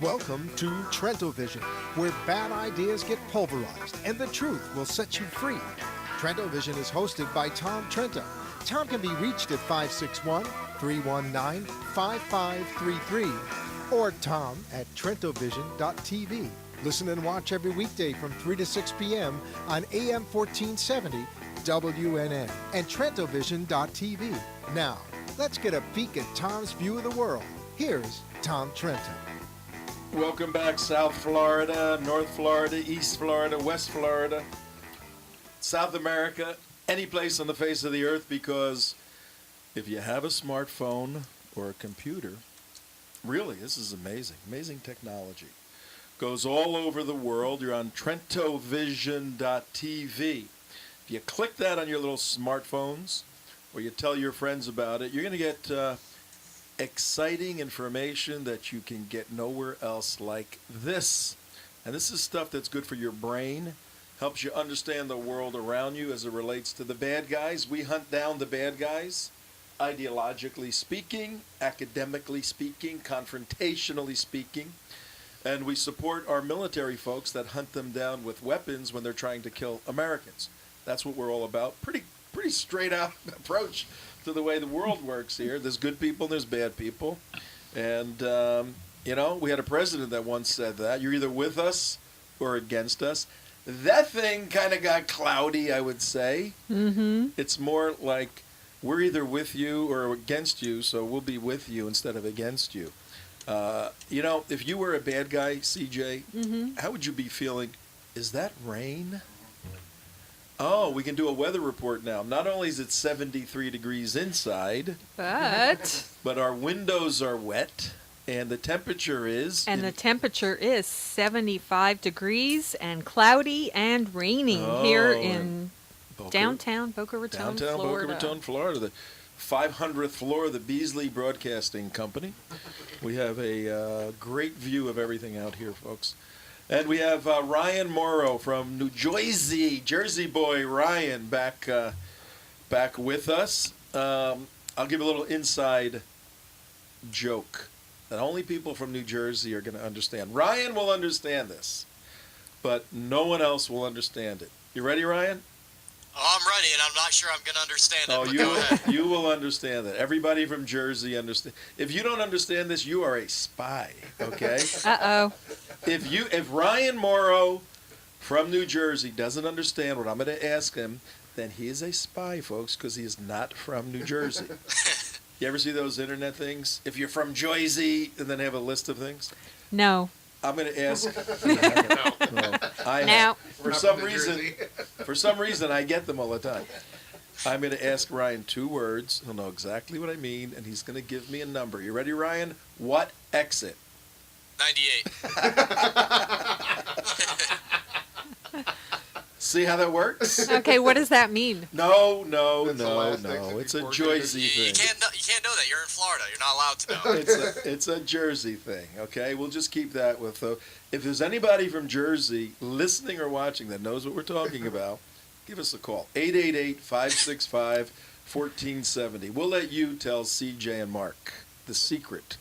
Welcome to Trento Vision, where bad ideas get pulverized and the truth will set you free. Trento Vision is hosted by Tom Trento. Tom can be reached at 561-319-5533 or Tom at trentovision.tv. Listen and watch every weekday from 3 to 6 p.m. on AM 1470 WNN and trentovision.tv. Now, let's get a peek at Tom's view of the world. Here's Tom Trento. Welcome back, South Florida, North Florida, East Florida, West Florida, South America, any place on the face of the earth, because if you have a smartphone or a computer, really, this is amazing, amazing technology. Goes all over the world. You're on trentovision.tv. If you click that on your little smartphones or you tell your friends about it, you're going to get exciting information that you can get nowhere else like this. And this is stuff that's good for your brain, helps you understand the world around you as it relates to the bad guys. We hunt down the bad guys, ideologically speaking, academically speaking, confrontationally speaking. And we support our military folks that hunt them down with weapons when they're trying to kill Americans. That's what we're all about. Pretty straight out approach to the way the world works here. There's good people and there's bad people. And, we had a president that once said that. You're either with us or against us. That thing kind of got cloudy, I would say. Mm-hmm. It's more like we're either with you or against you, so we'll be with you instead of against you. If you were a bad guy, CJ, how would you be feeling? Is that rain? Oh, we can do a weather report now. Not only is it 73 degrees inside, but our windows are wet, and the temperature is... And the temperature is 75 degrees and cloudy and raining here in downtown Boca Raton, Florida. Boca Raton, Florida. The 500th floor of the Beasley Broadcasting Company. We have a great view of everything out here, folks. And we have Ryan Mauro from New Jersey, Jersey boy Ryan, back with us. I'll give a little inside joke that only people from New Jersey are going to understand. Ryan will understand this, but no one else will understand it. You ready, Ryan? Oh, I'm ready, and I'm not sure I'm going to understand it, but go ahead. You will understand it. Everybody from Jersey understand. If you don't understand this, you are a spy, okay? Uh-oh. If Ryan Morrow from New Jersey doesn't understand what I'm going to ask him, then he is a spy, folks, because he is not from New Jersey. You ever see those internet things? If you're from Jersey, and then they have a list of things? No. I'm going to ask. No. For some reason, I get them all the time. I'm going to ask Ryan 2 words. He'll know exactly what I mean, and he's going to give me a number. You ready, Ryan? What exit? 98. See how that works? Okay, what does that mean? No. It's a Jersey thing. You can't know that. You're in Florida. You're not allowed to know. It's a Jersey thing, okay? We'll just keep that with... if there's anybody from Jersey listening or watching that knows what we're talking about, give us a call. 888-565-1470. We'll let you tell CJ and Mark the secret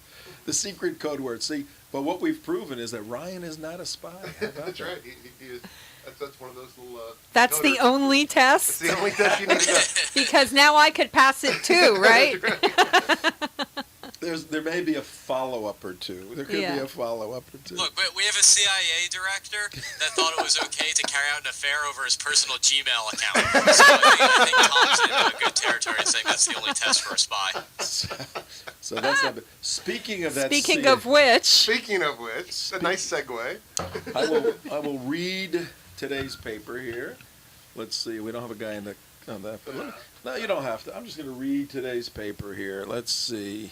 code word. See, but what we've proven is that Ryan is not a spy. How about That's that? right. He is. That's one of those little... That's the only test? It's the only test you need to know. Because now I could pass it too, right? There may be a follow-up or two. There could be a follow-up or two. Look, but we have a CIA director that thought it was okay to carry out an affair over his personal Gmail account. So I think Tom's in good territory in saying that's the only test for a spy. So that's not... Speaking of that... Speaking of which, a nice segue. I will read today's paper here. Let's see. We don't have a guy on that. But no, you don't have to. I'm just going to read today's paper here. Let's see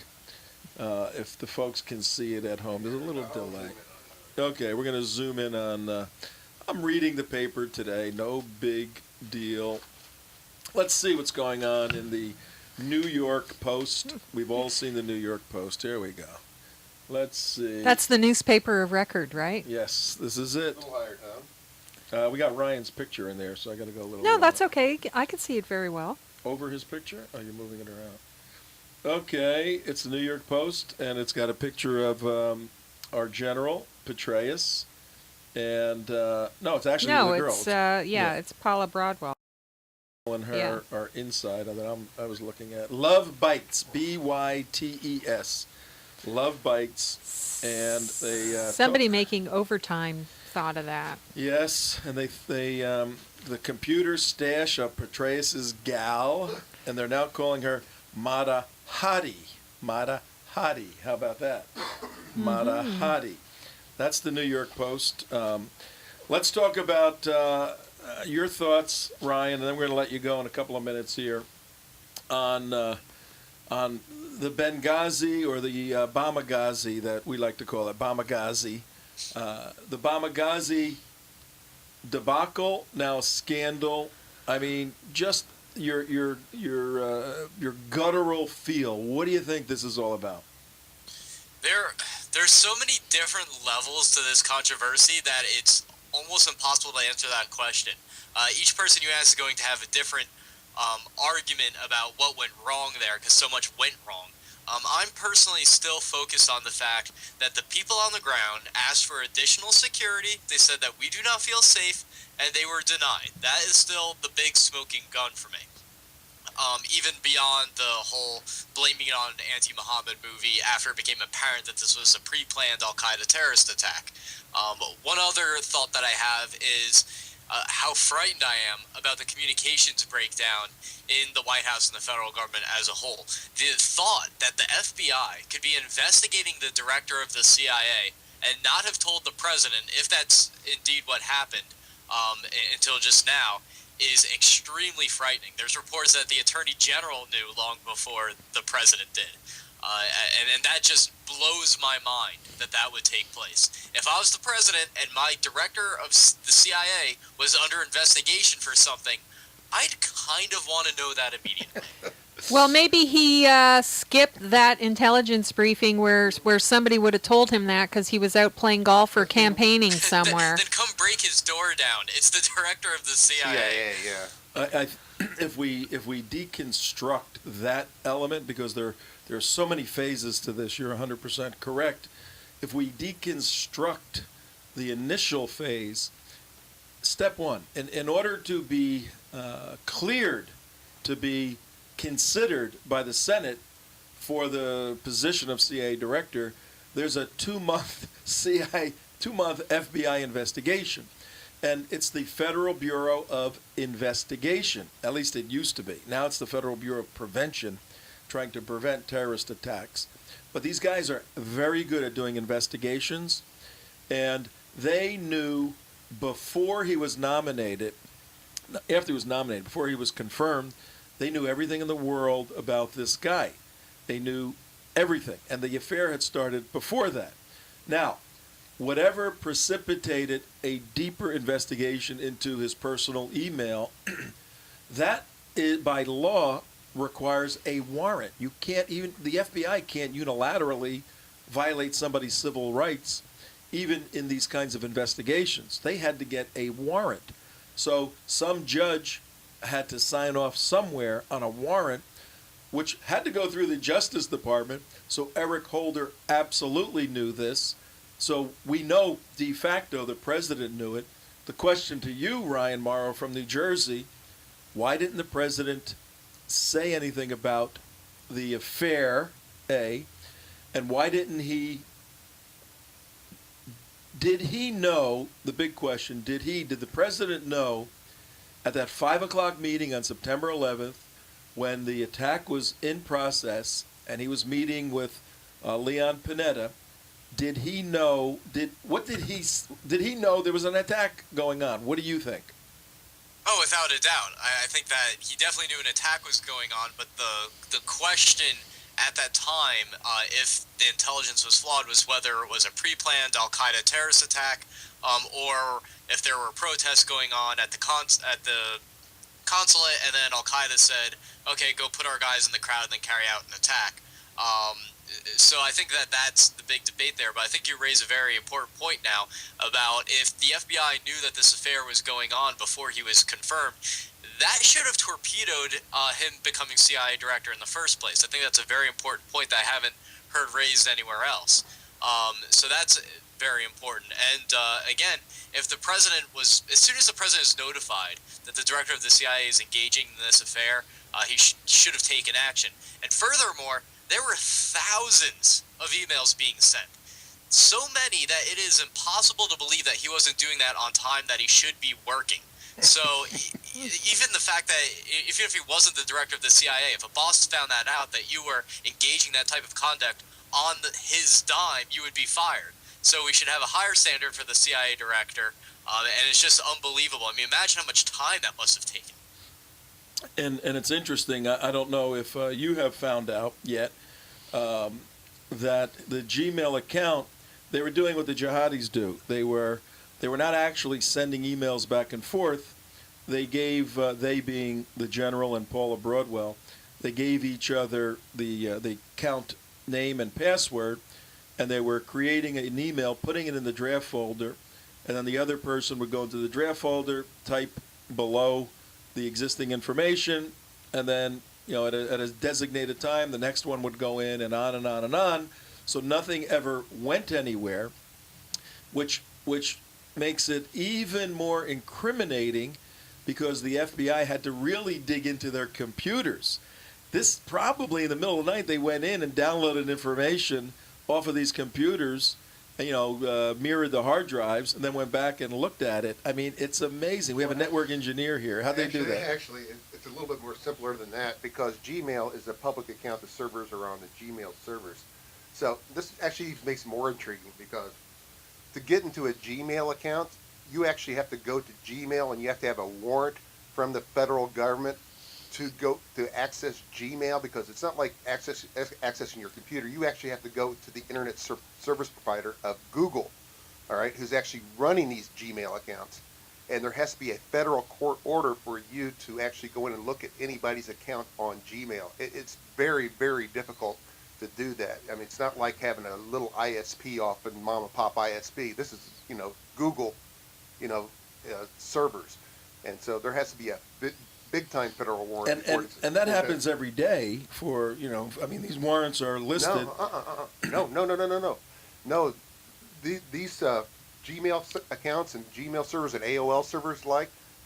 if the folks can see it at home. There's a little delay. Okay, we're going to zoom in on... I'm reading the paper today. No big deal. Let's see what's going on in the New York Post. We've all seen the New York Post. Here we go. Let's see. that's the newspaper of record, right? Yes, this is it. A little higher, Tom. We got Ryan's picture in there, so I got to go a little... No, that's okay. I can see it very well. Over his picture? Oh, you're moving it around. Okay, it's the New York Post, and it's got a picture of our general, Petraeus, and no, it's actually No, the girl. it's Yeah. it's Paula Broadwell. And her Yeah. are inside that I was looking at. Love Bites, Bytes. Love Bites, and they Somebody making overtime thought of that. yes, and they the computer stash of Petraeus's gal, and they're now calling her Mata Hari. Mata Hari. How about that? Mata Hari. That's the New York Post. Let's talk about your thoughts, Ryan, and then we're going to let you go in a couple of minutes here on the Benghazi or the Bamagazi that we like to call it, Bamagazi. The Bamagazi debacle, now scandal. I mean, just your guttural feel. What do you think this is all about? There's so many different levels to this controversy that it's almost impossible to answer that question. Each person you ask is going to have a different argument about what went wrong there, because so much went wrong. I'm personally still focused on the fact that the people on the ground asked for additional security. They said that we do not feel safe, and they were denied. That is still the big smoking gun for me. Even beyond the whole blaming it on an anti-Muhammad movie after it became apparent that this was a pre-planned Al-Qaeda terrorist attack. One other thought that I have is how frightened I am about the communications breakdown in the White House and the federal government as a whole. The thought that the FBI could be investigating the director of the CIA and not have told the president, if that's indeed what happened, until just now, is extremely frightening. There's reports that the Attorney General knew long before the president did. And that just blows my mind that would take place. If I was the president and my director of the CIA was under investigation for something, I'd kind of want to know that immediately. Well, maybe he skipped that intelligence briefing where somebody would have told him that because he was out playing golf or campaigning somewhere. Then come break his door down. It's the director of the CIA. Yeah. If we deconstruct that element, because there are so many phases to this, you're 100% correct. If we deconstruct the initial phase, step one, in order to be cleared to be considered by the Senate for the position of CIA director, there's a 2-month FBI investigation. And it's the Federal Bureau of Investigation. At least it used to be. Now it's the Federal Bureau of Prevention, trying to prevent terrorist attacks. But these guys are very good at doing investigations, and they knew before he was nominated, after he was nominated, before he was confirmed, they knew everything in the world about this guy. They knew everything, and the affair had started before that. Now, whatever precipitated a deeper investigation into his personal email, that is, by law, requires a warrant. You can't even, the FBI can't unilaterally violate somebody's civil rights, even in these kinds of investigations. They had to get a warrant. So some judge had to sign off somewhere on a warrant, which had to go through the Justice Department. So Eric Holder absolutely knew this. So we know de facto the president knew it. The question to you, Ryan Mauro from New Jersey, why didn't the president say anything about the affair, A, and why didn't did he know, the big question, did the president know at that 5 o'clock meeting on September 11th when the attack was in process and he was meeting with Leon Panetta, did he know, did he know there was an attack going on? What do you think? Oh, without a doubt. I think that he definitely knew an attack was going on, but the question at that time, if the intelligence was flawed, was whether it was a pre-planned Al-Qaeda terrorist attack, or if there were protests going on at the consulate, and then Al-Qaeda said, okay, go put our guys in the crowd and then carry out an attack. So I think that's the big debate there, but I think you raise a very important point now about if the FBI knew that this affair was going on before he was confirmed, that should have torpedoed him becoming CIA director in the first place. I think that's a very important point that I haven't heard raised anywhere else. So that's very important. And again, if the president was, as soon as the president is notified that the director of the CIA is engaging in this affair, he should have taken action. And furthermore, there were thousands of emails being sent. So many that it is impossible to believe that he wasn't doing that on time, that he should be working. So even the fact that even if he wasn't the director of the CIA, if a boss found that out, that you were engaging that type of conduct on his dime, you would be fired. So we should have a higher standard for the CIA director, and it's just unbelievable. I mean, imagine how much time that must have taken. And it's interesting. I don't know if you have found out yet that the Gmail account, they were doing what the jihadis do. They were not actually sending emails back and forth. They gave, they being the general and Paula Broadwell, they gave each other the account name and password, and they were creating an email, putting it in the draft folder, and then the other person would go into the draft folder, type below the existing information, and then at a designated time, the next one would go in, and on and on and on. So nothing ever went anywhere, which makes it even more incriminating, because the FBI had to really dig into their computers. This probably in the middle of the night they went in and downloaded information off of these computers, mirrored the hard drives, and then went back and looked at it. I mean, it's amazing. We have a network engineer here. How'd they do that? Actually, it's a little bit more simpler than that, because Gmail is a public account. The servers are on the Gmail servers. So this actually makes it more intriguing, because to get into a Gmail account, you actually have to go to Gmail, and you have to have a warrant from the federal government to go to access Gmail, because it's not like accessing your computer. You actually have to go to the internet service provider of Google, all right, who's actually running these Gmail accounts. And there has to be a federal court order for you to actually go in and look at anybody's account on Gmail. It's very, very difficult to do that. I mean, it's not like having a little ISP off in mom and pop ISP. This is, Google, servers. And so there has to be a big time federal warrant. And that happens every day for, I mean, these warrants are listed. No. These Gmail accounts and Gmail servers and AOL servers,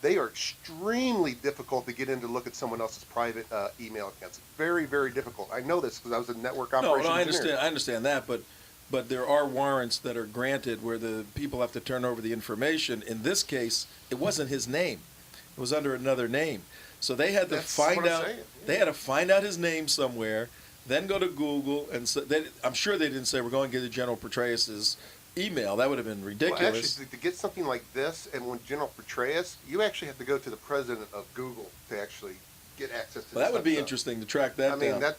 they are extremely difficult to get in to look at someone else's private email accounts. Very, very difficult. I know this because I was a network operations engineer. I understand that, but there are warrants that are granted where the people have to turn over the information. In this case, it wasn't his name. It was under another name. So they had to find out. Yeah. They had to find out his name somewhere, then go to Google, and I'm sure they didn't say we're going to get General Petraeus's email. That would have been ridiculous. Well, actually, to get something like this, and when General Petraeus, you actually have to go to the president of Google to actually get access to. Well, that would be interesting to track that down. I mean,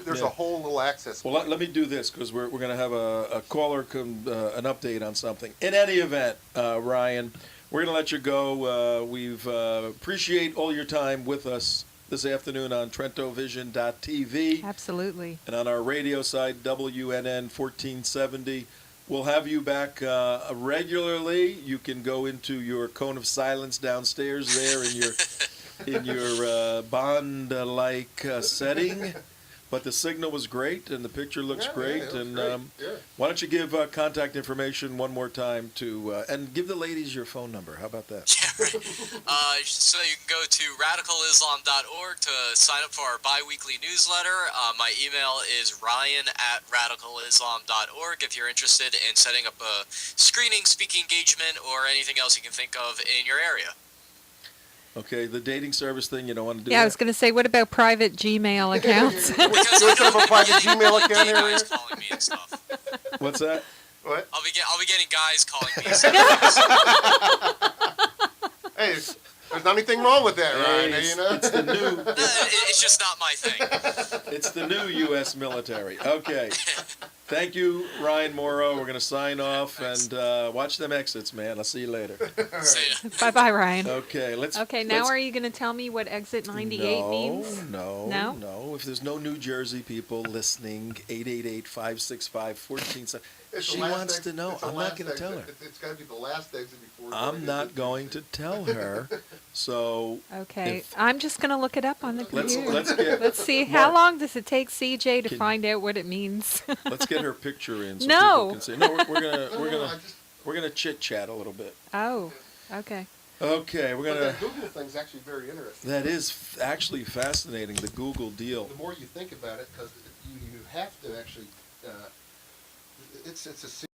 there's a whole little access. Well, let me do this, because we're going to have a caller come an update on something. In any event, Ryan, we're going to let you go. We've appreciate all your time with us this afternoon on TrentoVision.tv. Absolutely. And on our radio side, WNN 1470. We'll have you back regularly. You can go into your cone of silence downstairs there in your Bond-like setting. But the signal was great, and the picture looks great. Why don't you give contact information one more time and give the ladies your phone number? How about that? Yeah, right. So you can go to radicalislam.org to sign up for our bi-weekly newsletter. My email is ryan@radicalislam.org if you're interested in setting up a screening, speaking engagement, or anything else you can think of in your area. Okay, the dating service thing, you don't want to do Yeah, that? I was going to say, what about private Gmail accounts? Do you have a private Gmail account area? Guys calling me and stuff. What's that? What? I'll be getting guys calling me and stuff. Hey, there's not anything wrong with that, Ryan. It's the new. It's just not my thing. It's the new U.S. military. Okay. Thank you, Ryan Mauro. We're going to sign off and watch them exits, man. I'll see you later. See ya. Bye-bye, Ryan. Okay, now are you going to tell me what exit 98 means? No. If there's no New Jersey people listening, 888-565-1470. It's the She last wants exit- to know. it's the I'm not last going to tell her. exit. It's got to be the last exit before. I'm not going to tell her. So Okay, if- I'm just going to look it up on the let's computer. get See, Mark, how long does it take CJ to Can- find out what it means? let's get her picture in so No. people can see. No, I just, we're gonna chit chat a little bit. Oh, okay. Okay, we're but gonna. that Google thing's actually very interesting. That is actually fascinating. The Google deal. The more you think about it, because you have to actually, it's a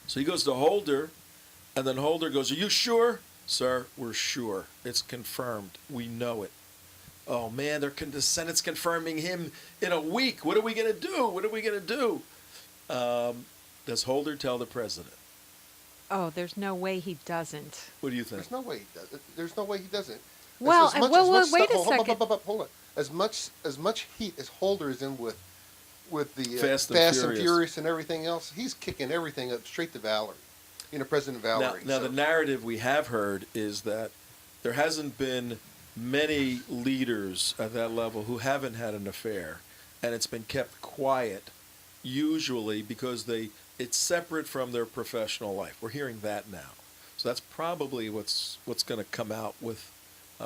So he goes to Holder, and then Holder goes, "Are you sure, sir? We're sure. It's confirmed. We know it." Oh man, the Senate's confirming him in a week. What are we gonna do? What are we gonna do? Does Holder tell the president? Oh, there's no way he doesn't. What do you think? There's no way he does it. There's no way he doesn't. Well, As much wait a stuff- second. Hold on. as much heat as Holder is in with the Fast and Fast and Furious. Furious and everything else. He's kicking everything up straight to Valerie, President Valerie. Now the narrative we have heard is that there hasn't been many leaders at that level who haven't had an affair, and it's been kept quiet, usually because it's separate from their professional life. We're hearing that now, so that's probably what's going to come out with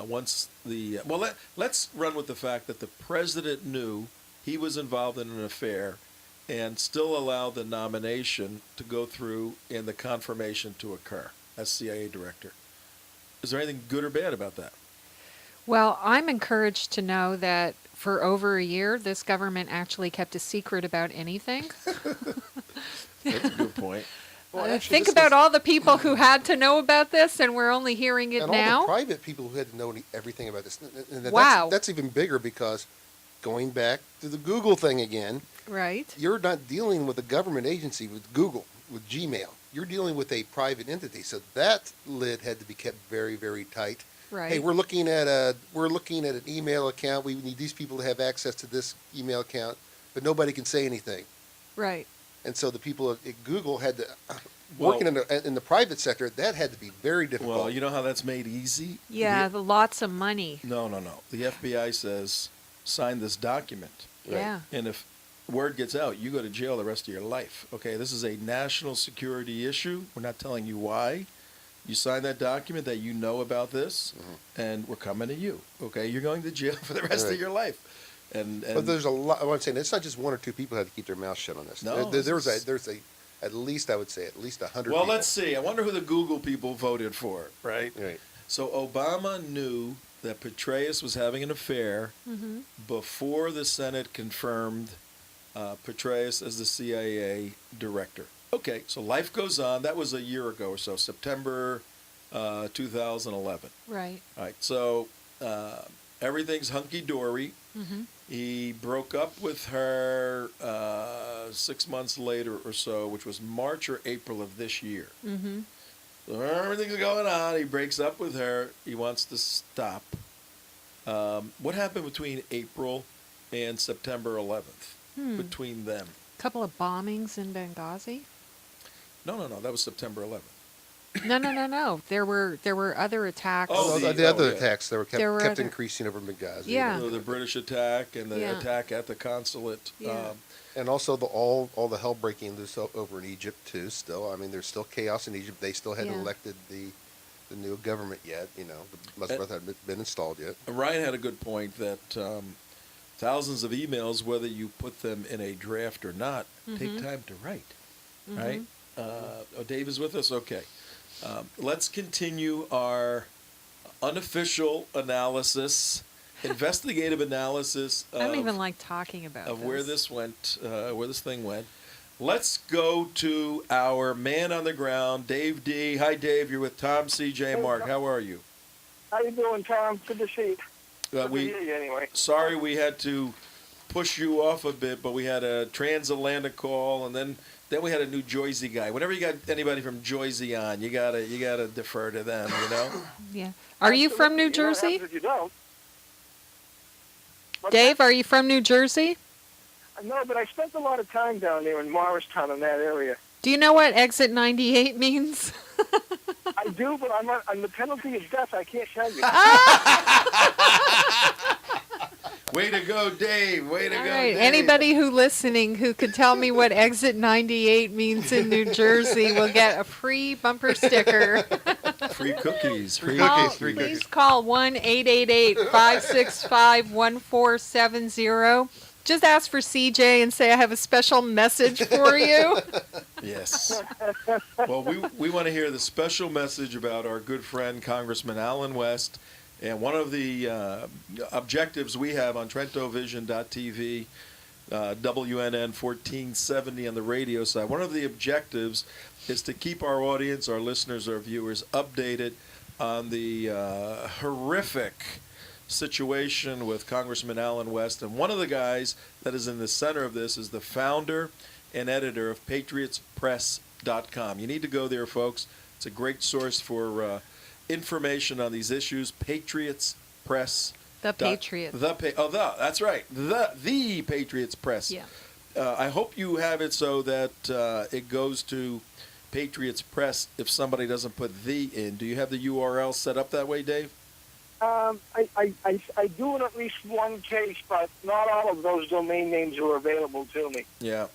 once the let's run with the fact that the president knew he was involved in an affair and still allowed the nomination to go through and the confirmation to occur as CIA director. Is there anything good or bad about that? Well, I'm encouraged to know that for over a year, this government actually kept a secret about anything. That's a good point. Well, actually, Think this about was- all the people who had to know about this, and we're only hearing it and now. all the private people who had to know everything about this. And Wow. That's even bigger because going back to the Google thing again, Right. you're not dealing with a government agency with Google, with Gmail. You're dealing with a private entity. So that lid had to be kept very, very tight. Right. Hey, we're looking at an email account. We need these people to have access to this email account, but nobody can say anything. Right. And so the people at Google had to, Well- working in the private sector, that had to be very difficult. Well, you know how that's made easy? Yeah, the lots of money. No. The FBI says, sign this document. Right. Yeah. And if word gets out, you go to jail the rest of your life. Okay, this is a national security issue. We're not telling you why. You sign that document that you know about this, and we're coming to you. Okay, you're going to jail for the rest Right. of your life. And But there's a lot. What I'm saying, it's not just one or two people who had to keep their mouth shut on this. No, There's at least 100. well, people. let's see. I wonder who the Google people voted for, right? Right. So Obama knew that Petraeus was having an affair before the Senate confirmed Petraeus as the CIA director. Okay, so life goes on. That was a year ago or so, September 2011. Right. All right, so everything's hunky-dory. He broke up with her 6 months later or so, which was March or April of this year. So everything's going on. He breaks up with her. He wants to stop. What happened between April and September 11th? Between them? Couple of bombings in Benghazi. No. That was September 11th. No. There were other attacks. Oh, The other yeah. attacks that were kept, There were kept other- increasing over Benghazi. Yeah. The British attack and the Yeah. attack at the consulate. Yeah. And also all the hell breaking loose over in Egypt too. Still, I mean, there's still chaos in Egypt. They still hadn't Yeah. elected the new government yet. The Muslim hadn't been installed yet. Ryan had a good point that thousands of emails, whether you put them in a draft or not, take time to write, right? Dave is with us? Okay. Let's continue our unofficial analysis, investigative analysis I don't even like talking about of this. where this went, where this thing went. Let's go to our man on the ground, Dave D. Hi, Dave. You're with Tom, CJ, Mark. How are you? How you doing, Tom? Good to see you. Good to hear you anyway. Sorry we had to push you off a bit, but we had a transatlantic call, and then we had a New Jersey guy. Whenever you got anybody from Jersey on, you gotta defer to them, you know. Yeah. Are you from New You know what Jersey? happens if you don't. What's Dave, are you from New Jersey? that? No, but I spent a lot of time down there in Morristown in that area. Do you know what exit 98 means? I do, but I'm on the penalty of death. I can't tell you. Way to go, Dave. Way to All go, right. Dave. Anybody who listening who could tell me what exit 98 means in New Jersey will get a free bumper sticker. Free cookies. Free Call, cookies. please call 1-888-565-1470. Just ask for CJ and say I have a special message for you. Yes. Well, we want to hear the special message about our good friend Congressman Alan West. And one of the objectives we have on TrentoVision.tv, WNN 1470 on the radio side, one of the objectives is to keep our audience, our listeners, our viewers updated on the horrific situation with Congressman Alan West. And one of the guys that is in the center of this is the founder and editor of PatriotsPress.com. You need to go there, folks. It's a great source for information on these issues, PatriotsPress.com. The Patriots. That's right. The Patriots Press. Yeah. I hope you have it so that it goes to Patriots Press if somebody doesn't put the in. Do you have the URL set up that way, Dave? I do in at least one case, but not all of those domain names are available to me. Yeah.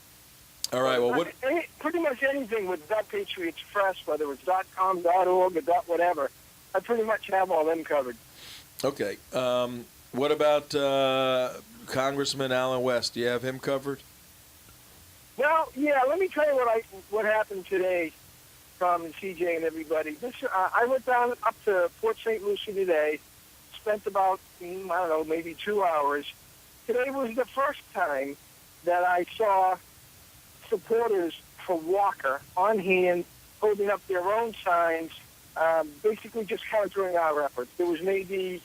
All right. Well, what? Pretty much anything with .Patriots Press, whether it's .com, .org, or .whatever, I pretty much have all them covered. Okay. What about Congressman Alan West? Do you have him covered? Well, yeah. Let me tell you what happened today, Tom and CJ and everybody. I went down up to Port St. Lucie today. Spent about, I don't know, maybe 2 hours. Today was the first time that I saw supporters for Walker on hand, holding up their own signs, basically just countering our efforts. There was maybe,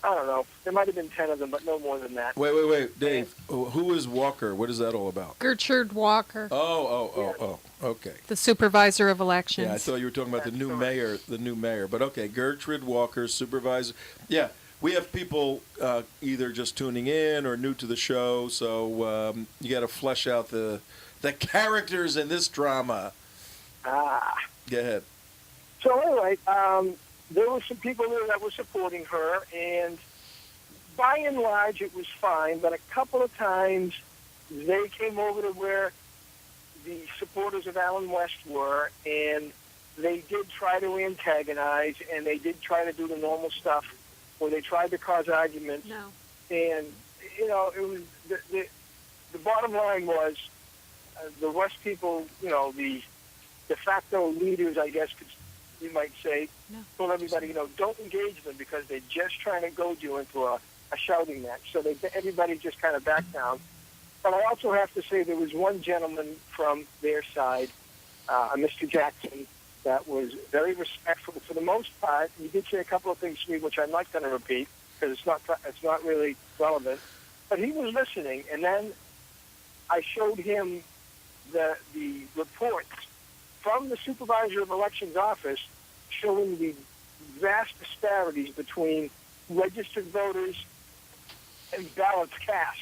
I don't know, there might have been 10 of them, but no more than that. Wait, Dave. Who is Walker? What is that all about? Gertrude Walker. Oh, okay. The supervisor of elections. Yeah, I thought you were talking about the new mayor. But okay, Gertrude Walker, supervisor. Yeah, we have people either just tuning in or new to the show, so you got to flesh out the characters in this drama. Go ahead. So anyway, there were some people there that were supporting her, and by and large it was fine, but a couple of times they came over to where the supporters of Alan West were, and they did try to antagonize, and they did try to do the normal stuff where they tried to cause arguments. No. And, it was the bottom line was the West people, the de facto leaders, I guess you might say, told everybody, don't engage them because they're just trying to goad you into a shouting match. So everybody just kind of backed down. But I also have to say there was one gentleman from their side, Mr. Jackson, that was very respectful for the most part. He did say a couple of things to me which I'm not going to repeat because it's not really relevant. But he was listening, and then I showed him the reports from the supervisor of elections office showing the vast disparities between registered voters and ballots cast.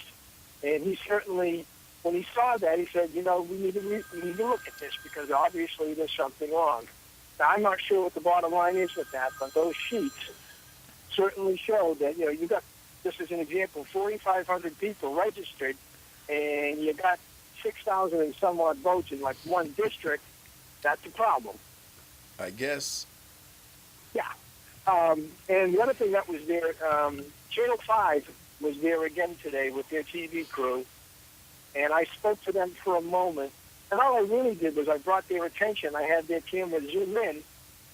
And he certainly, when he saw that, he said, we need to look at this because obviously there's something wrong. Now, I'm not sure what the bottom line is with that, but those sheets certainly show that, you got, just as an example, 4,500 people registered, and you got 6,000 and some odd votes in like one district. That's a problem. I guess. Yeah. And the other thing that was there, Channel 5 was there again today with their TV crew, and I spoke to them for a moment. And all I really did was I brought their attention. I had their camera zoom in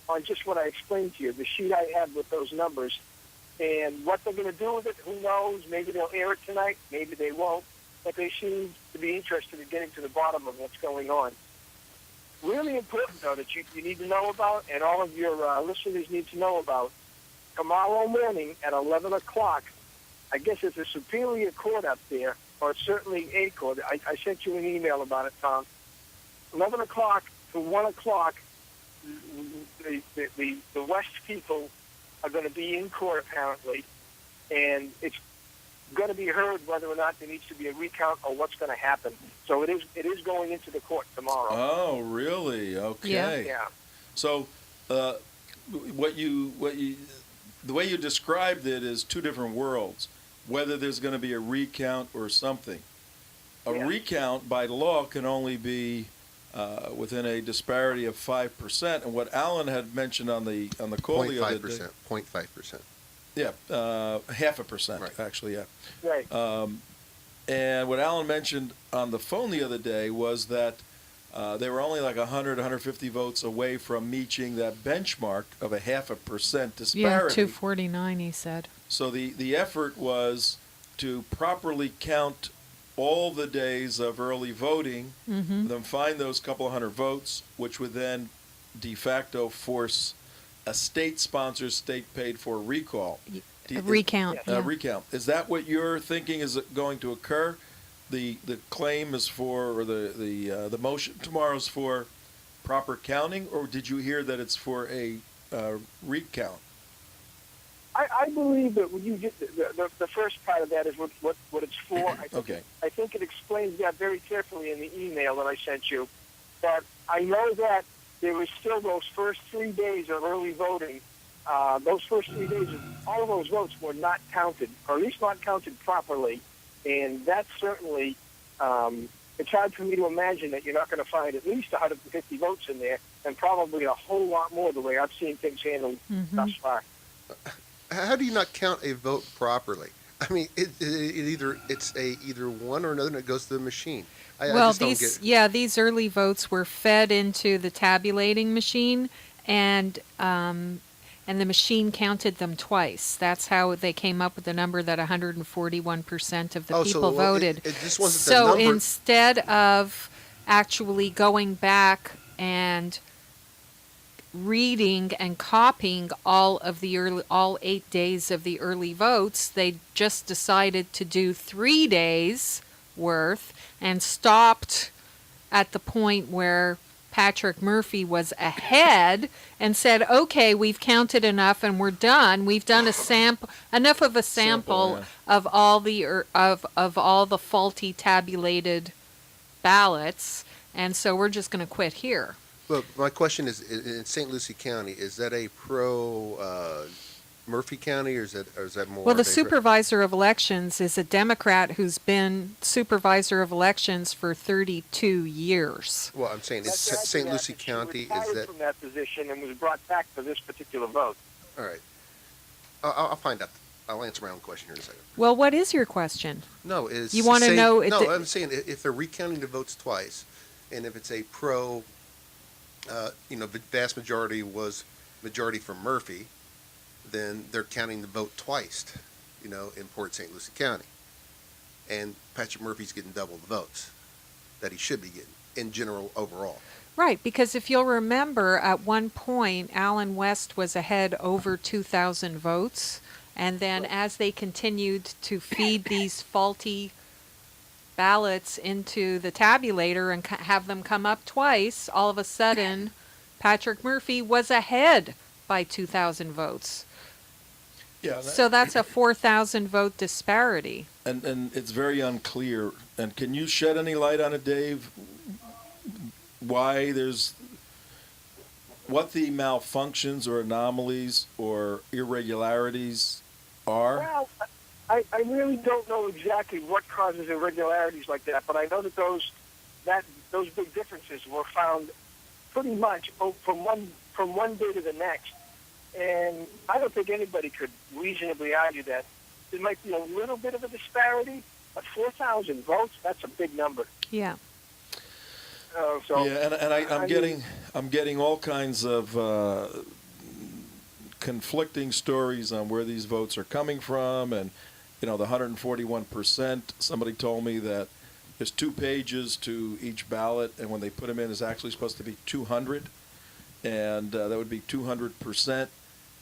on just what I explained to you, the sheet I had with those numbers. And what they're going to do with it, who knows? Maybe they'll air it tonight. Maybe they won't. But they seem to be interested in getting to the bottom of what's going on. Really important, though, that you need to know about, and all of your listeners need to know about. Tomorrow morning at 11 o'clock, I guess it's a Superior Court up there, or certainly a court. I sent you an email about it, Tom. 11 o'clock to 1 o'clock, the West people are going to be in court, apparently, and it's going to be heard whether or not there needs to be a recount or what's going to happen. So it is going into the court tomorrow. Oh, really? Okay. Yeah. So, the way you described it is two different worlds. Whether there's going to be a recount or something. A recount by law can only be within a disparity of 5%. And what Alan had mentioned on the call the other day, 0.5%. Yeah, 0.5%, right. Actually, yeah. Right. And what Alan mentioned on the phone the other day was that they were only like 100, 150 votes away from reaching that benchmark of a 0.5% disparity. Yeah, 249, he said. So the effort was to properly count all the days of early voting, then find those couple of hundred votes, which would then de facto force a state-sponsored, state-paid-for recall. A recount. Recount. Is that what you're thinking is going to occur? The claim is for, or the motion tomorrow's for proper counting, or did you hear that it's for a recount? I believe that when you get the first part of that is what it's for. Okay. I think it explains that very carefully in the email that I sent you. But I know that there was still those first 3 days of early voting. Those first 3 days, all of those votes were not counted, or at least not counted properly. And that's certainly, it's hard for me to imagine that you're not going to find at least 150 votes in there, and probably a whole lot more the way I've seen things handled thus far. How do you not count a vote properly? I mean, it's either one or another, and it goes to the machine. I just don't get it. these early votes were fed into the tabulating machine, and the machine counted them twice. That's how they came up with the number that 141% of the people voted. It just wasn't the So number. instead of actually going back and reading and copying all 8 days of the early votes, they just decided to do 3 days worth and stopped at the point where Patrick Murphy was ahead and said, okay, we've counted enough and we're done. We've done enough of a sample of all the faulty tabulated ballots, and so we're just going to quit here. Well, my question is, in St. Lucie County, is that a pro Murphy County, or is that more? Well, the supervisor of elections is a Democrat who's been supervisor of elections for 32 years. Well, I'm saying, is St. Lucie County, She retired from that position and was brought back for this particular vote. All right. I'll find out. I'll answer my own question here in a second. Well, what is your question? No, is you want to know? No, I'm saying if they're recounting the votes twice, and if it's a pro, the vast majority was majority for Murphy, then they're counting the vote twice, in Port St. Lucie County. And Patrick Murphy's getting double the votes that he should be getting in general overall. Right, because if you'll remember, at one point, Alan West was ahead over 2,000 votes. And then as they continued to feed these faulty ballots into the tabulator and have them come up twice, all of a sudden, Patrick Murphy was ahead by 2,000 votes. Yeah. So that's a 4,000 vote disparity. And it's very unclear. And can you shed any light on it, Dave? What the malfunctions or anomalies or irregularities are? Well, I really don't know exactly what causes irregularities like that, but I know that those big differences were found pretty much from one day to the next. And I don't think anybody could reasonably argue that there might be a little bit of a disparity, but 4,000 votes, that's a big number. Yeah. I'm getting all kinds of conflicting stories on where these votes are coming from, and the 141%. Somebody told me that there's 2 pages to each ballot, and when they put them in, it's actually supposed to be 200, and that would be 200%,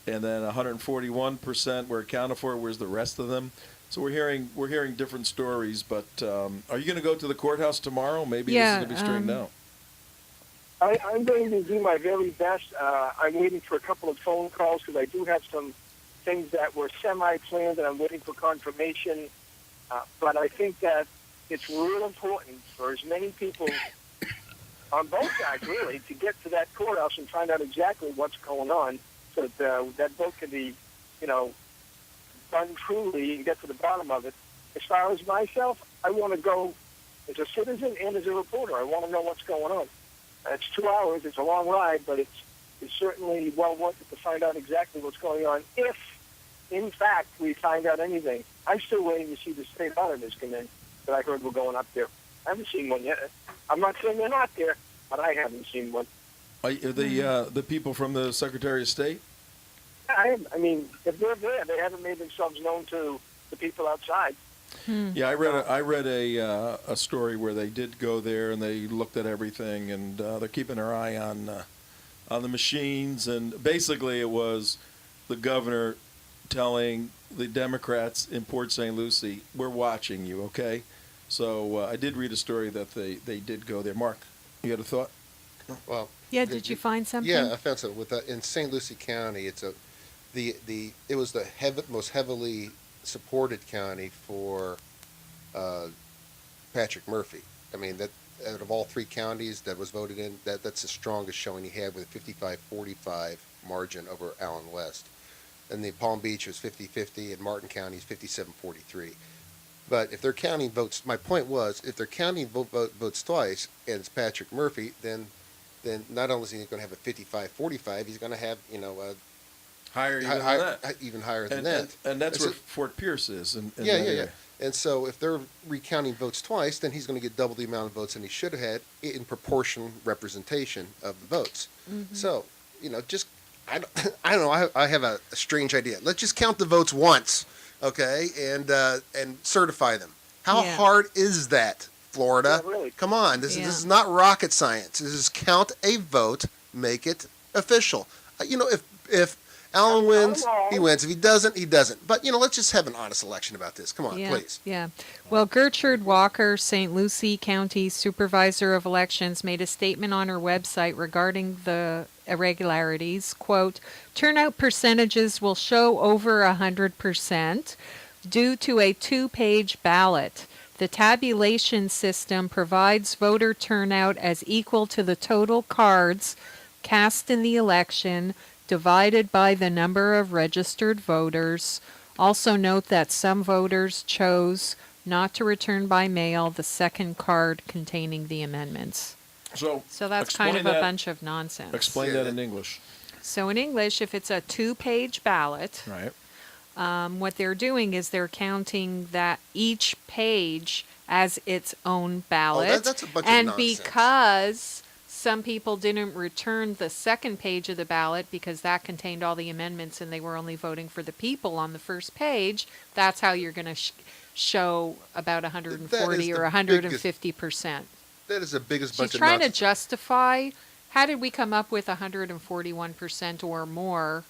and then 141% were accounted for. Where's the rest of them? So we're hearing different stories, but are you going to go to the courthouse tomorrow? Maybe this is going to be straightened out. I'm going to do my very best. I'm waiting for a couple of phone calls because I do have some things that were semi-planned and I'm waiting for confirmation. But I think that it's real important for as many people on both sides, really, to get to that courthouse and find out exactly what's going on so that that vote can be, done truly and get to the bottom of it. As far as myself, I want to go as a citizen and as a reporter. I want to know what's going on. It's 2 hours. It's a long ride, but it's certainly well worth it to find out exactly what's going on if, in fact, we find out anything. I'm still waiting to see the state auditors come in that I heard were going up there. I haven't seen one yet. I'm not saying they're not there, but I haven't seen one. Are the people from the Secretary of State? I mean, if they're there, they haven't made themselves known to the people outside. Yeah, I read a story where they did go there and they looked at everything, and they're keeping their eye on the machines. And basically, it was the governor telling the Democrats in Port St. Lucie, "We're watching you, okay?" So I did read a story that they did go there. Mark, you had a thought? Well, Yeah. Did you find something? Yeah, I found something. In St. Lucie County, it was the most heavily supported county for Patrick Murphy. I mean, that out of all three counties that was voted in, that's the strongest showing he had with a 55-45 margin over Allen West. And the Palm Beach was 50-50, and Martin County is 57-43. But if they're counting votes, my point was, if they're counting votes twice, and it's Patrick Murphy, then not only is he going to have a 55-45, he's going to have, Higher even than that. even higher than And, that. and that's where Fort Pierce is. In Yeah, that yeah, yeah. area. And so if they're recounting votes twice, then he's going to get double the amount of votes than he should have had in proportional representation of the votes. So, just, I don't know, I have a strange idea. Let's just count the votes once, okay, and certify them. How Yeah. hard is that, Florida? Yeah, really. Come on, this Yeah. is not rocket science. This is count a vote, make it official. If Allen wins, he wins. If he doesn't, he doesn't. But, let's just have an honest election about this. Come on, Yeah, please. yeah. Well, Gertrude Walker, St. Lucie County Supervisor of Elections, made a statement on her website regarding the irregularities. Quote, turnout percentages will show over 100% due to a two-page ballot. The tabulation system provides voter turnout as equal to the total cards cast in the election divided by the number of registered voters. Also note that some voters chose not to return by mail the second card containing the amendments. So that's kind explain of a that- bunch of nonsense. Explain that in English. So in English, if it's a two-page ballot, Right. what they're doing is they're counting that each page as its own ballot. that's a bunch of and nonsense. because some people didn't return the second page of the ballot because that contained all the amendments and they were only voting for the people on the first page, that's how you're going to show about 140 or the 150%. That is the biggest She's bunch of trying to nonsense. justify, how did we come up with 141% or more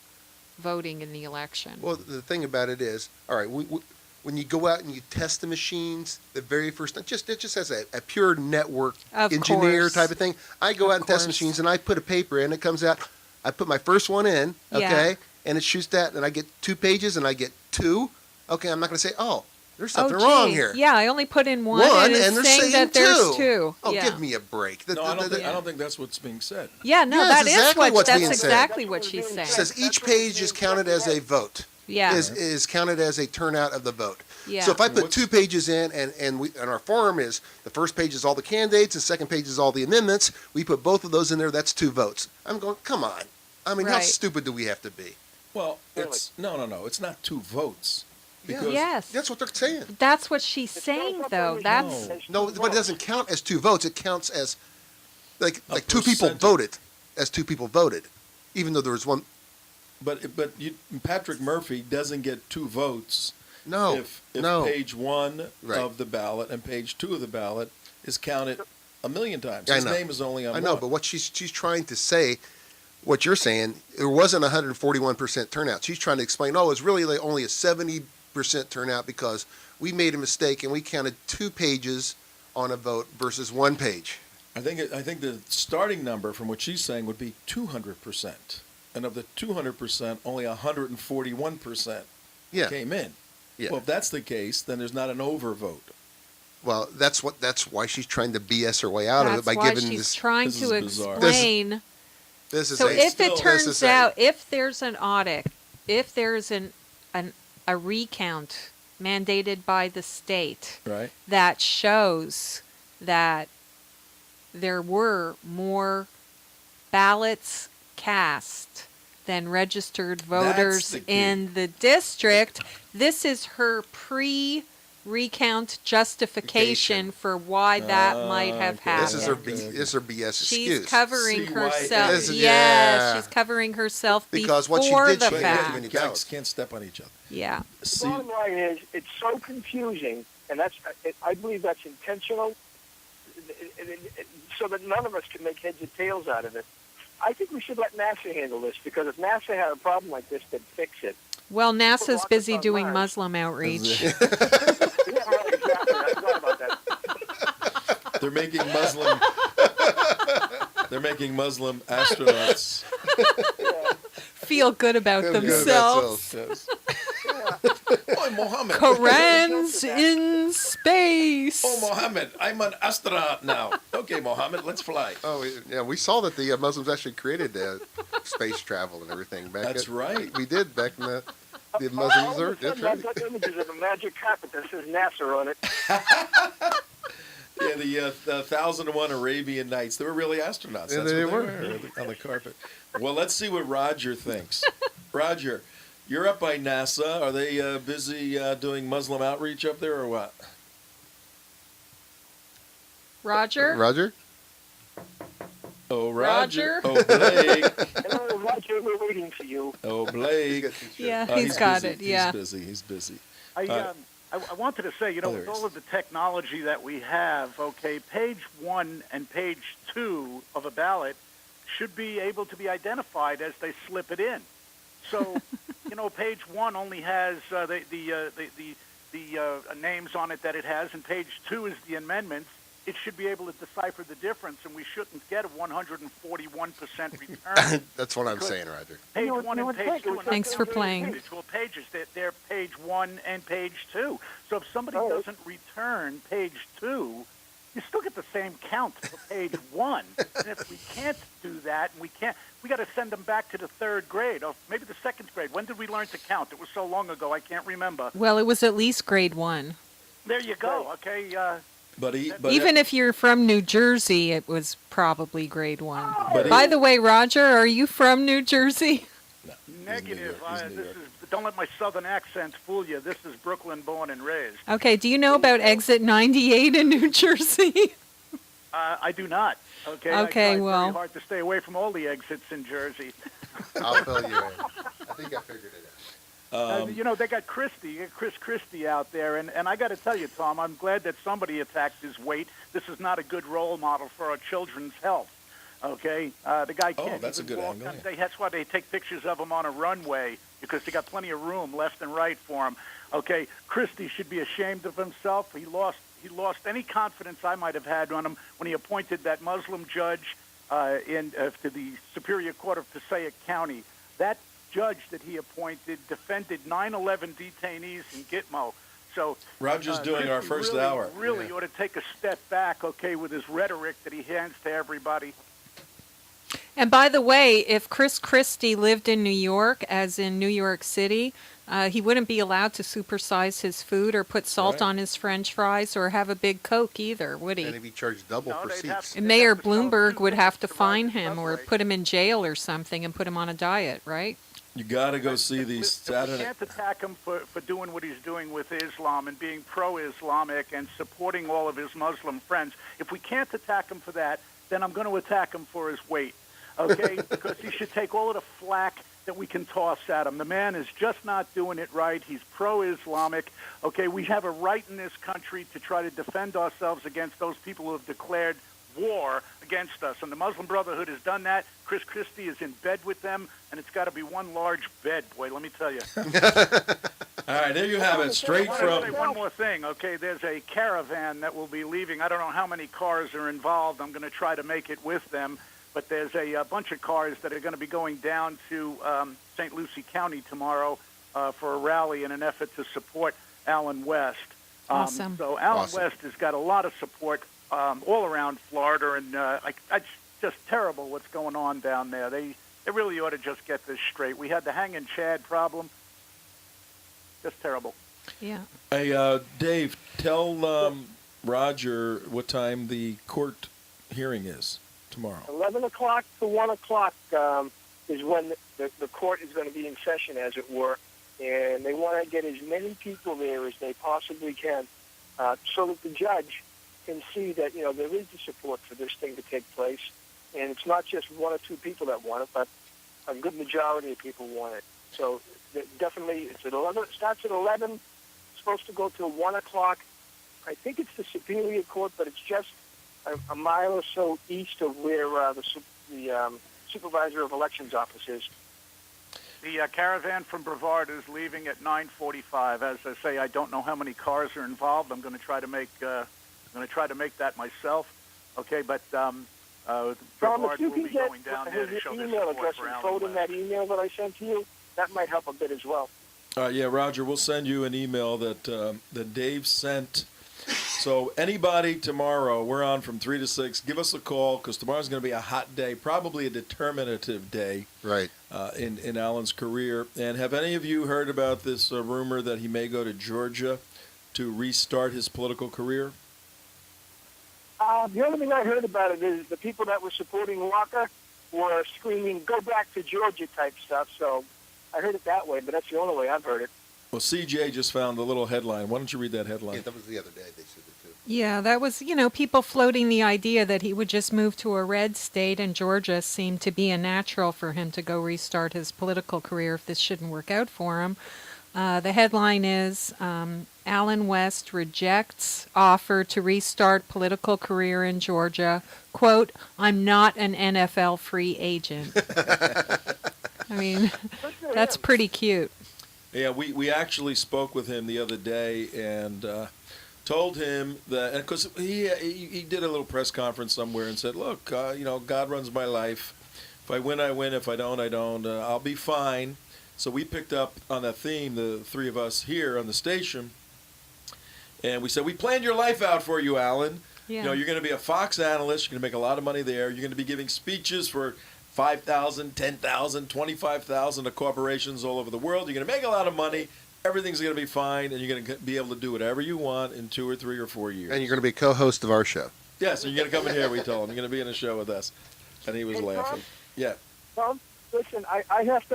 voting in the election? Well, the thing about it is, all right, when you go out and you test the machines, the very first time, it just has a pure network Of engineer course. type of thing. I go out and test course. machines, and I put a paper in. It comes out. I put my first one in, okay, Yeah. and it shoots that, and I get 2 pages, and I get 2. Okay, I'm not going to say, oh, there's Oh, something wrong gee. here. Yeah, I only put in one, One, and it's and they're saying saying that there's 2. two. Oh, yeah. give me a break. No, I don't think that's what's being said. Yeah, no, Yeah, that that's is exactly what's that's being said. exactly what she's saying. It says each page is counted as a vote. Yeah. Is counted as a turnout of the vote. Yeah. So if I put What's- 2 pages in, and our form is the first page is all the candidates, the second page is all the amendments. We put both of those in there. That's 2 votes. I'm going, come on. I mean, how Right. stupid do we have to be? Well, Really? it's no. It's not 2 votes. Because Yes. That's what they're saying. That's what she's saying, though. That's No, but it doesn't count as 2 votes. It counts as like A 2 people percentage. voted, as 2 people voted, even though there was one. But Patrick Murphy doesn't get 2 votes No, if no. page 1 Right. of the ballot and page 2 of the ballot is counted a million times. I His know. name is only on I know, one. but what she's trying to say, what you're saying, there wasn't 141% turnout. She's trying to explain, oh, it's really like only a 70% turnout because we made a mistake and we counted 2 pages on a vote versus 1 page. I think the starting number from what she's saying would be 200%, and of the 200%, only 141% Yeah, came in. yeah. Well, if that's the case, then there's not an overvote. Well, that's why she's trying to BS her way out of it that's by why giving she's this. trying this to is bizarre. explain. This is So a, if still- it this turns is a- out, if there's an audit, if there's a recount mandated by the state Right? that shows that there were more ballots cast than registered voters the key. in the district, this is her pre-recount justification for why that might have Okay. happened. this is her Okay. this is her BS She's excuse. covering See why it herself. is. Yes, Yeah. she's covering herself Because what she before did, the she didn't have fact. any You guys ballots. can't step on each other. Yeah. The See, bottom line is, it's so confusing, and I believe that's intentional, so that none of us can make heads or tails out of it. I think we should let NASA handle this, because if NASA had a problem like this, they'd fix it. Well, NASA's rockets busy on doing Mars. Muslim outreach. Yeah, right, exactly. I forgot about that. they're making Muslim astronauts. feel good about Feel good about themselves. Yes. Oh, Mohammed. Korans in space. Oh, Mohammed, I'm an astronaut now. Okay, Mohammed, let's fly. Oh, yeah, we saw that the Muslims actually created space travel and everything back. That's right. We did back in the Muslims. All of a That's sudden, right. I've got images of a magic carpet that says NASA on it. Yeah, the 1001 Arabian Nights. They were really astronauts. Yeah, That's they what were. on the carpet. Well, let's see what Roger thinks. Roger, you're up by NASA. Are they busy doing Muslim outreach up there or what? Roger? Roger? Oh, Roger. Roger? Oh, Blake. Hello, Roger, we're waiting for you. Oh, Blake. Yeah, Oh, he's got busy. it. Yeah. He's busy. I wanted to say, Oh, with there all is. of the technology that we have, okay, page 1 and page 2 of a ballot should be able to be identified as they slip it in. So, page 1 only has the names on it that it has, and page 2 is the amendments. It should be able to decipher the difference, and we shouldn't get a 141% return. That's what I'm saying, Roger. Page No, 1 no, and page thank 2 you. are Thanks for not playing. individual pages. They're page 1 and page 2. So if somebody Oh. doesn't return page 2, you still get the same count for page 1. And if we can't do that, and we got to send them back to the 3rd grade, or maybe the 2nd grade. When did we learn to count? It was so long ago, I can't remember. Well, it was at least grade 1. There you go, okay? But Even if you're from New Jersey, it was probably grade 1. But By the way, Roger, are you from New Jersey? Negative. He's New York. Don't let my southern accent fool you. This is Brooklyn born and raised. Okay, do you know about exit 98 in New Jersey? I do not. Okay. Okay, I tried well. very hard to stay away from all the exits in Jersey. I'll fill you in. I think I figured it out. They got Chris Christie out there, and I got to tell you, Tom, I'm glad that somebody attacked his weight. This is not a good role model for our children's health. Okay, the guy can't. that's a even good walk angle, on- yeah. That's why they take pictures of him on a runway, because they got plenty of room left and right for him. Okay, Christie should be ashamed of himself. He lost any confidence I might have had on him when he appointed that Muslim judge to the Superior Court of Passaic County. That judge that he appointed defended 9/11 detainees in Gitmo. So Roger's doing our first really, hour. Really ought to take a step back, okay, with his rhetoric that he hands to everybody. And by the way, if Chris Christie lived in New York, as in New York City, he wouldn't be allowed to supersize his food or put salt Right. on his French fries or have a big Coke either, would And he? he'd be charged double No, for they'd have seats. to- And Mayor have to sell Bloomberg two would have to tickets ride fine the him or subway. put him in jail or something and put him on a diet, right? You got to go see these If we Saturday. can't attack him for doing what he's doing with Islam and being pro-Islamic and supporting all of his Muslim friends. If we can't attack him for that, then I'm going to attack him for his weight, okay? Because he should take all of the flack that we can toss at him. The man is just not doing it right. He's pro-Islamic, okay? We have a right in this country to try to defend ourselves against those people who have declared war against us. And the Muslim Brotherhood has done that. Chris Christie is in bed with them, and it's got to be one large bed, boy, let me tell you. All right, there you have it. Straight I want to say from. one more thing, okay? There's a caravan that will be leaving. I don't know how many cars are involved. I'm going to try to make it with them. But there's a bunch of cars that are going to be going down to St. Lucie County tomorrow for a rally in an effort to support Alan West. Awesome. So Alan Awesome. West has got a lot of support all around Florida, and it's just terrible what's going on down there. They really ought to just get this straight. We had the hanging Chad problem. Just terrible. Yeah. Hey, Dave, tell Roger what time the court hearing is tomorrow. 11 o'clock to 1 o'clock is when the court is going to be in session, as it were. And they want to get as many people there as they possibly can so that the judge can see that, there is the support for this thing to take place. And it's not just one or two people that want it, but a good majority of people want it. So definitely, it's at 11. It starts at 11. It's supposed to go till 1 o'clock. I think it's the Superior Court, but it's just a mile or so east of where the Supervisor of Elections office is. The caravan from Brevard is leaving at 9:45. As I say, I don't know how many cars are involved. I'm going to try to make that myself. Okay, but Brevard if you will can be get going down there to his show their email support address for and Alan throw it in West. that email that I sent to you, that might help a bit as well. Yeah, Roger, we'll send you an email that that Dave sent. So anybody tomorrow, we're on from 3 to 6. Give us a call because tomorrow's going to be a hot day, probably a determinative day Right. in Alan's career. And have any of you heard about this rumor that he may go to Georgia to restart his political career? The only thing I heard about it is the people that were supporting Walker were screaming, "Go back to Georgia" type stuff. So I heard it that way, but that's the only way I've heard it. Well, CJ just found a little headline. Why don't you read that headline? Yeah, that was the other day they said it too. Yeah, that was, people floating the idea that he would just move to a red state, and Georgia seemed to be a natural for him to go restart his political career if this shouldn't work out for him. The headline is Alan West rejects offer to restart political career in Georgia. Quote, "I'm not an NFL free agent." I mean, that's pretty cute. Yeah, we actually spoke with him the other day and told him that, because he did a little press conference somewhere and said, look, God runs my life. If I win, I win. If I don't, I don't. I'll be fine. So we picked up on that theme, the three of us here on the station, and we said, we planned your life out for you, Alan. Yeah. You're going to be a Fox analyst. You're going to make a lot of money there. You're going to be giving speeches for 5,000, 10,000, 25,000 to corporations all over the world. You're going to make a lot of money. Everything's going to be fine, and you're going to be able to do whatever you want in 2 or 3 or 4 years. And you're going to be co-host of our show. Yes, and you're going to come in here, we told him. You're going to be in a show with us. And he was Hey, Tom? laughing. Yeah. Tom, listen, I have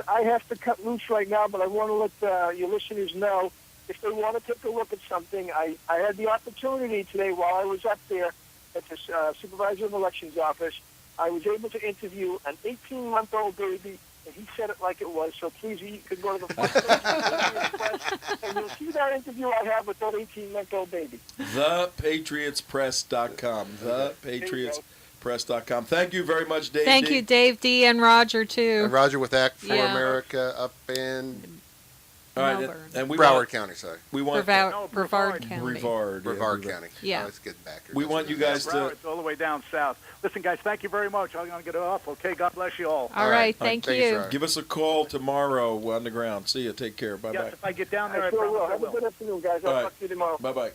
to cut loose right now, but I want to let your listeners know if they want to take a look at something. I had the opportunity today while I was up there at the Supervisor of Elections office. I was able to interview an 18-month-old baby, and he said it like it was. So please, you could go to the front page and you'll see that interview I have with that 18-month-old baby. ThePatriotsPress.com. ThePatriotsPress.com. Thank you very much, Dave. Thank you, Dave D. and Roger, too. And Roger with Act for Yeah. America up in All right, Melbourne. and we Broward want, County, sorry. we want Brevard County. Brevard, Brevard County. Yeah. Oh, it's getting back here. We want you guys to. Broward's all the way down south. Listen, guys, thank you very much. I'm going to get off. Okay, God bless you all. All right, thank Thanks, you. Roger. Give us a call tomorrow on the ground. See you. Take care. Bye Yes, bye. if I get down there, I I sure will. promise I Have a will. good afternoon, guys. I'll All right. talk to you tomorrow. Bye bye.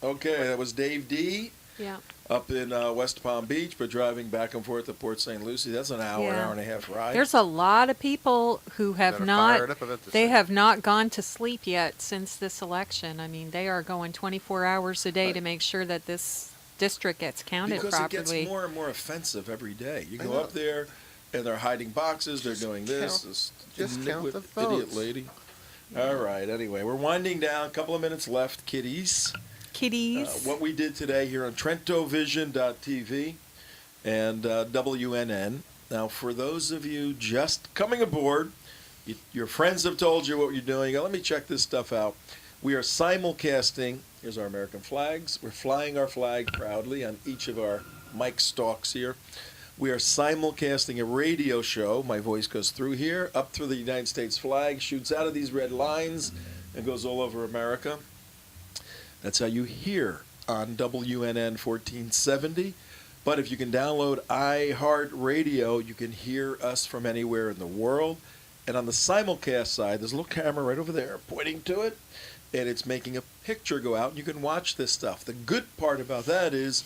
Okay, that was Dave D. Yeah. Up in West Palm Beach, but driving back and forth to Port St. Lucie. That's an hour, Yeah. hour and a half ride. There's a lot of people who have That are not, fired up about this they thing. have not gone to sleep yet since this election. I mean, they are going 24 hours a day to make sure that this district gets counted because properly. it gets more and more offensive every day. You I go know. up there, and they're hiding boxes. They're doing this. count- This just count nitwit the idiot votes. lady. All right. Anyway, we're winding down. A couple of minutes left, kiddies. Kitties. What we did today here on TrentoVision.tv and WNN. Now, for those of you just coming aboard, your friends have told you what you're doing. You go, let me check this stuff out. We are simulcasting. Here's our American flags. We're flying our flag proudly on each of our mic stalks here. We are simulcasting a radio show. My voice goes through here, up through the United States flag, shoots out of these red lines, and goes all over America. That's how you hear on WNN 1470. But if you can download iHeartRadio, you can hear us from anywhere in the world. And on the simulcast side, there's a little camera right over there pointing to it, and it's making a picture go out, and you can watch this stuff. The good part about that is...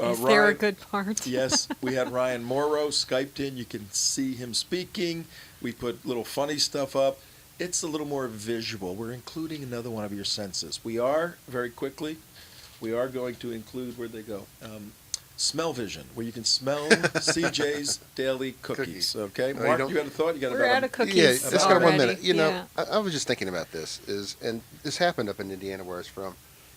Is there a good part? Yes, we had Ryan Mauro Skyped in. You can see him speaking. We put little funny stuff up. It's a little more visual. We're including another one of your senses. We are, very quickly, we are going to include, where'd they go? Smell vision, where you can smell CJ's daily cookies. Okay, you Mark, don't- you got a thought? You got We're about out of cookies Yeah, just got already. one minute. You know, Yeah. I was just thinking about this, and this happened up in Indiana where I was from,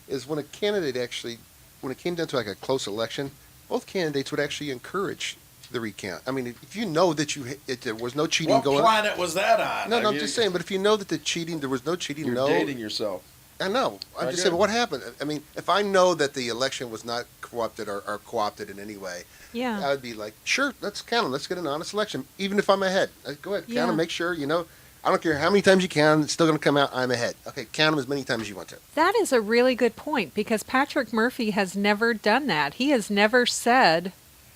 is when a candidate actually, when it came down to like a close election, both candidates would actually encourage the recount. I mean, if you know that there was no cheating what going on. planet was that on? No, I I'm mean, just saying, but if you know that there was no cheating, You're dating yourself. I know. I'm I just get saying, it. but what happened? I mean, if I know that the election was not corrupted or co-opted in any way, Yeah. I would be like, sure, let's count them. Let's get an honest election, even if I'm ahead. Go ahead, count Yeah. them. Make sure, I don't care how many times you count, it's still going to come out, I'm ahead. Okay, count them as many times as you want to. That is a really good point because Patrick Murphy has never done that. He has never said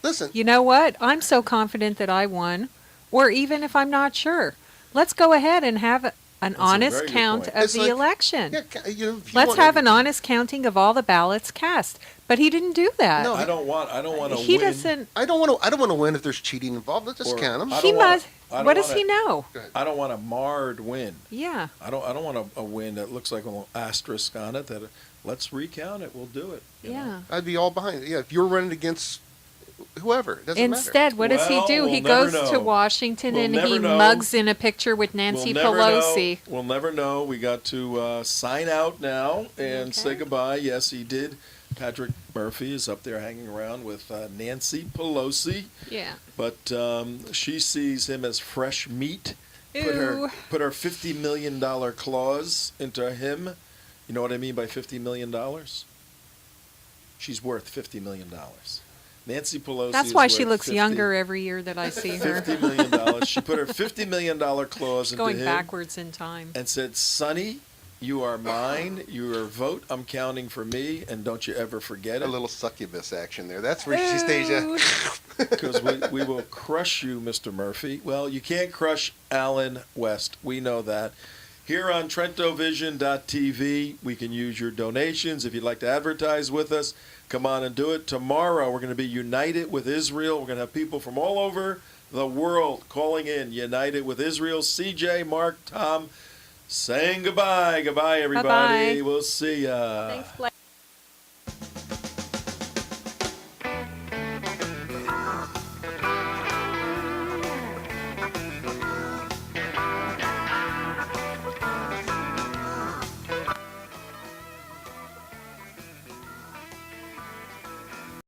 Listen, You know what? I'm so confident that I won, or even if I'm not sure. Let's go ahead and have an a honest very good count point. of It's the like- election. yeah, if you Let's want- have an honest counting of all the ballots cast. But he didn't do that. No, I don't want to he win. doesn't. I don't want to win if there's cheating involved. Let's just Or- count them. I He don't wanna- must. I don't What does wanna- he know? I don't want a marred win. Yeah. I don't want a win that looks like a little asterisk on it. That let's recount it. We'll do it. you know? Yeah. I'd be all behind it. Yeah, if you're running against whoever, it doesn't matter. Instead, what does he Well, do? we'll He never goes to know. Washington We'll and never he know. mugs in a picture with Nancy We'll never Pelosi. know. We'll never know. We got to sign out now and say Okay. goodbye. Yes, he did. Patrick Murphy is up there hanging around with Nancy Pelosi, Yeah. but she sees him as fresh meat. Ew. Put her $50 million clause into him. You know what I mean by $50 million? She's worth $50 million. Nancy Pelosi. That's is why she worth looks 50 younger every year that I see her. $50 million. She put her $50 million clause into Going him backwards in time. and said, Sonny, you are mine. Your vote, I'm counting for me, and don't you ever forget A it, little succubus action there. That's where she stays at. Ew. because we will crush you, Mr. Murphy. Well, you can't crush Alan West. We know that. Here on TrentoVision.tv, we can use your donations. If you'd like to advertise with us, come on and do it. Tomorrow, we're going to be united with Israel. We're going to have people from all over the world calling in, united with Israel. CJ, Mark, Tom, saying goodbye. Goodbye, everybody. Bye-bye. We'll see ya. Thanks, Blake.